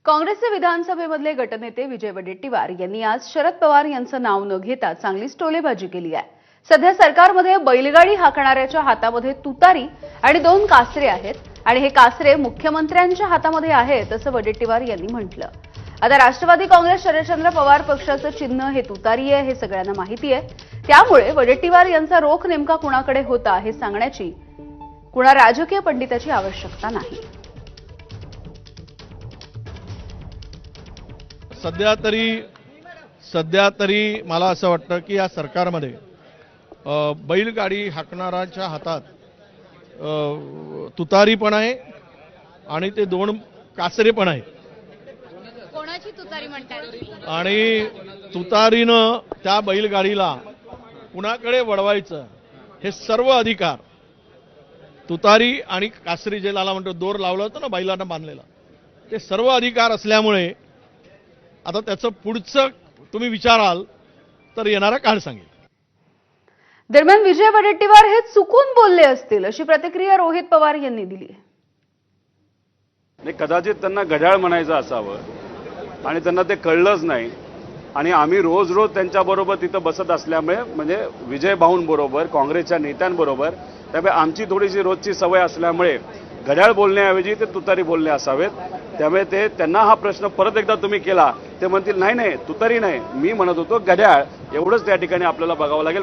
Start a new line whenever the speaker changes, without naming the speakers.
काँग्रेसचे विधानसभेमधले गटनेते विजय वडेट्टीवार यांनी आज शरद पवार यांचं नाव न घेता चांगलीच टोलेबाजी केली आहे। सध्या सरकारमध्ये बैलगाडी हाकणाऱ्याच्या हातामध्ये तुतारी आणि 2 कासरे आहेत आणि हे कासरे मुख्यमंत्र्यांच्या हातामध्ये आहेत असं वडेट्टीवार यांनी म्हटलं। आता राष्ट्रवादी काँग्रेस शरदचंद्र पवार पक्षाचं चिन्ह हे तुतारी आहे हे सगळ्यांना माहिती आहे। त्यामुळे वडेट्टीवार यांचा रोख नेमका कुणाकडे होता हे सांगण्याची कुणा राजकीय पंडिताची आवश्यकता नाही।
सध्या तरी मला असं वाटतं की या सरकारमध्ये बैलगाडी हाकणाऱ्याच्या हातात तुतारी पण आहे आणि ते 2 कासरे पण आहेत।
कोणाची तुतारी म्हणतात?
आणि तुतारीनं त्या बैलगाडीला कुणाकडे वळवायचं हे सर्व अधिकार तुतारी आणि कासरी जे लाला म्हणतो दोर लावलं होतं ना बैलांना बांधलेला ते सर्व अधिकार असल्यामुळे आता त्याचं पुढचं तुम्ही विचाराल तर येणारा काळ सांगेल।
दरम्यान विजय वडेट्टीवार हे चुकून बोलले असतील अशी प्रतिक्रिया रोहित पवार यांनी दिली आहे।
कदाचित त्यांना घड्याळ म्हणायचं असावं आणि त्यांना ते कळलंच नाही आणि आम्ही रोज त्यांच्याबरोबर तिथं बसत असल्यामुळे म्हणजे विजय भाऊंबरोबर काँग्रेसच्या नेत्यांबरोबर त्यामुळे आमची थोडीशी रोजची सवय असल्यामुळे घड्याळ बोलण्याऐवजी ते तुतारी बोलणे असावेत। त्यामुळे त्यांना हा प्रश्न परत एकदा तुम्ही केला ते म्हणतील नाही तुतारी नाही मी म्हणत होतो घड्याळ एवढंच त्या ठिकाणी आपल्याला बघावं लागेल।